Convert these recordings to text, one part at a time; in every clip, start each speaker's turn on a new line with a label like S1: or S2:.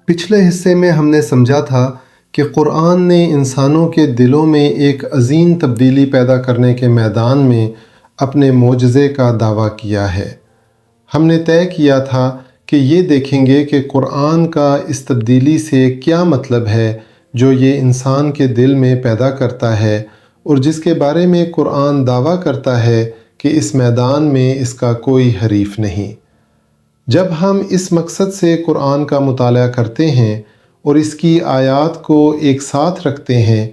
S1: پچھلے حصے میں ہم نے سمجھا تھا کہ قرآن نے انسانوں کے دلوں میں ایک عظیم تبدیلی پیدا کرنے کے میدان میں اپنے معجزے کا دعویٰ کیا ہے۔ ہم نے طے کیا تھا کہ یہ دیکھیں گے کہ قرآن کا اس تبدیلی سے کیا مطلب ہے جو یہ انسان کے دل میں پیدا کرتا ہے، اور جس کے بارے میں قرآن دعویٰ کرتا ہے کہ اس میدان میں اس کا کوئی حریف نہیں۔ جب ہم اس مقصد سے قرآن کا مطالعہ کرتے ہیں اور اس کی آیات کو ایک ساتھ رکھتے ہیں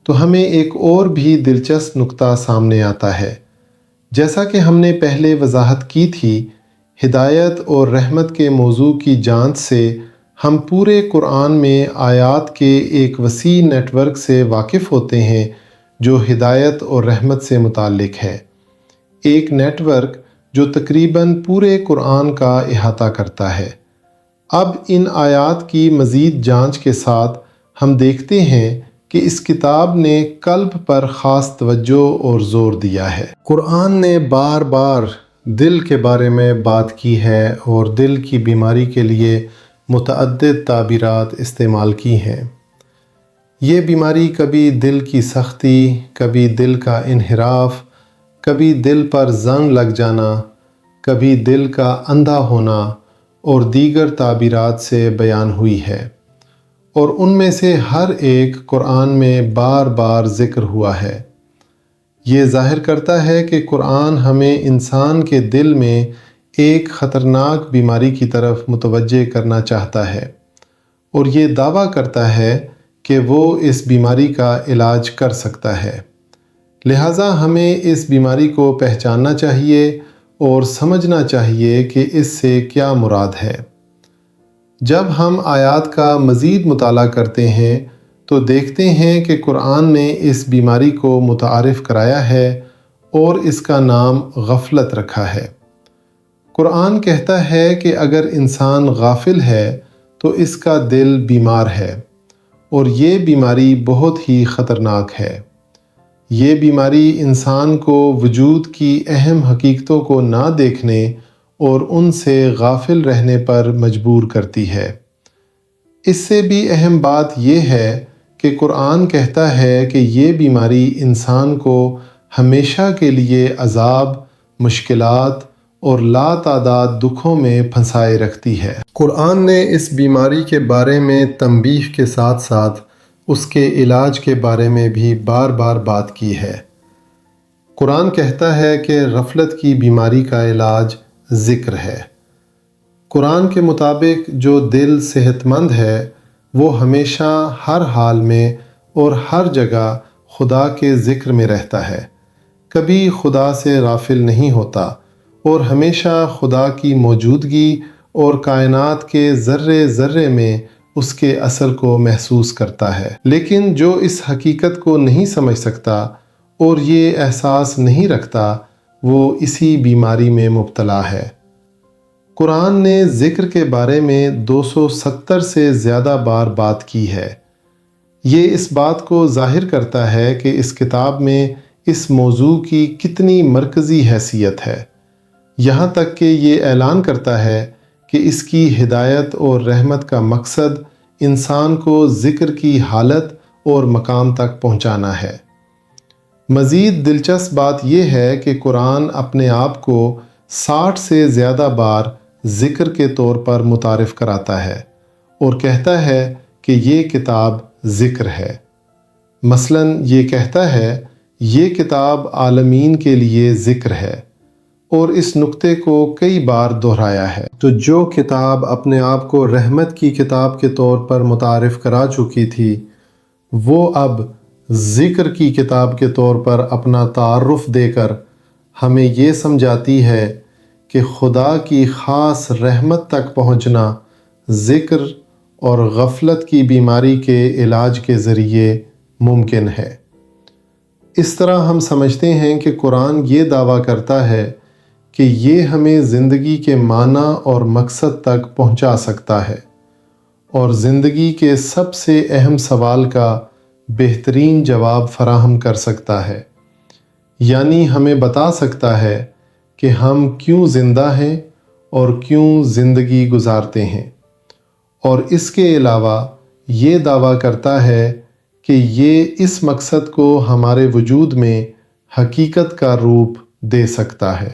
S1: تو ہمیں ایک اور بھی دلچسپ نقطہ سامنے آتا ہے۔ جیسا کہ ہم نے پہلے وضاحت کی تھی، ہدایت اور رحمت کے موضوع کی جانچ سے ہم پورے قرآن میں آیات کے ایک وسیع نیٹ ورک سے واقف ہوتے ہیں جو ہدایت اور رحمت سے متعلق ہے، ایک نیٹ ورک جو تقریباً پورے قرآن کا احاطہ کرتا ہے۔ اب ان آیات کی مزید جانچ کے ساتھ ہم دیکھتے ہیں کہ اس کتاب نے قلب پر خاص توجہ اور زور دیا ہے۔ قرآن نے بار بار دل کے بارے میں بات کی ہے اور دل کی بیماری کے لیے متعدد تعبیرات استعمال کی ہیں۔ یہ بیماری کبھی دل کی سختی، کبھی دل کا انحراف، کبھی دل پر زنگ لگ جانا، کبھی دل کا اندھا ہونا اور دیگر تعبیرات سے بیان ہوئی ہے، اور ان میں سے ہر ایک قرآن میں بار بار ذکر ہوا ہے۔ یہ ظاہر کرتا ہے کہ قرآن ہمیں انسان کے دل میں ایک خطرناک بیماری کی طرف متوجہ کرنا چاہتا ہے، اور یہ دعویٰ کرتا ہے کہ وہ اس بیماری کا علاج کر سکتا ہے۔ لہٰذا ہمیں اس بیماری کو پہچاننا چاہیے اور سمجھنا چاہیے کہ اس سے کیا مراد ہے۔ جب ہم آیات کا مزید مطالعہ کرتے ہیں تو دیکھتے ہیں کہ قرآن نے اس بیماری کو متعارف کرایا ہے اور اس کا نام غفلت رکھا ہے۔ قرآن کہتا ہے کہ اگر انسان غافل ہے تو اس کا دل بیمار ہے، اور یہ بیماری بہت ہی خطرناک ہے۔ یہ بیماری انسان کو وجود کی اہم حقیقتوں کو نہ دیکھنے اور ان سے غافل رہنے پر مجبور کرتی ہے۔ اس سے بھی اہم بات یہ ہے کہ قرآن کہتا ہے کہ یہ بیماری انسان کو ہمیشہ کے لیے عذاب، مشکلات اور لا تعداد دکھوں میں پھنسائے رکھتی ہے۔ قرآن نے اس بیماری کے بارے میں تنبیہ کے ساتھ ساتھ اس کے علاج کے بارے میں بھی بار بار بات کی ہے۔ قرآن کہتا ہے کہ غفلت کی بیماری کا علاج ذکر ہے۔ قرآن کے مطابق جو دل صحت مند ہے وہ ہمیشہ ہر حال میں اور ہر جگہ خدا کے ذکر میں رہتا ہے، کبھی خدا سے غافل نہیں ہوتا، اور ہمیشہ خدا کی موجودگی اور کائنات کے ذرے ذرے میں اس کے اثر کو محسوس کرتا ہے۔ لیکن جو اس حقیقت کو نہیں سمجھ سکتا اور یہ احساس نہیں رکھتا، وہ اسی بیماری میں مبتلا ہے۔ قرآن نے ذکر کے بارے میں 270 سے زیادہ بار بات کی ہے۔ یہ اس بات کو ظاہر کرتا ہے کہ اس کتاب میں اس موضوع کی کتنی مرکزی حیثیت ہے، یہاں تک کہ یہ اعلان کرتا ہے کہ اس کی ہدایت اور رحمت کا مقصد انسان کو ذکر کی حالت اور مقام تک پہنچانا ہے۔ مزید دلچسپ بات یہ ہے کہ قرآن اپنے آپ کو 60 سے زیادہ بار ذکر کے طور پر متعارف کراتا ہے اور کہتا ہے کہ یہ کتاب ذکر ہے۔ مثلاً یہ کہتا ہے یہ کتاب عالمین کے لیے ذکر ہے، اور اس نقطے کو کئی بار دہرایا ہے۔ تو جو کتاب اپنے آپ کو رحمت کی کتاب کے طور پر متعارف کرا چکی تھی، وہ اب ذکر کی کتاب کے طور پر اپنا تعارف دے کر ہمیں یہ سمجھاتی ہے کہ خدا کی خاص رحمت تک پہنچنا ذکر اور غفلت کی بیماری کے علاج کے ذریعے ممکن ہے۔ اس طرح ہم سمجھتے ہیں کہ قرآن یہ دعویٰ کرتا ہے کہ یہ ہمیں زندگی کے معنی اور مقصد تک پہنچا سکتا ہے، اور زندگی کے سب سے اہم سوال کا بہترین جواب فراہم کر سکتا ہے، یعنی ہمیں بتا سکتا ہے کہ ہم کیوں زندہ ہیں اور کیوں زندگی گزارتے ہیں، اور اس کے علاوہ یہ دعویٰ کرتا ہے کہ یہ اس مقصد کو ہمارے وجود میں حقیقت کا روپ دے سکتا ہے۔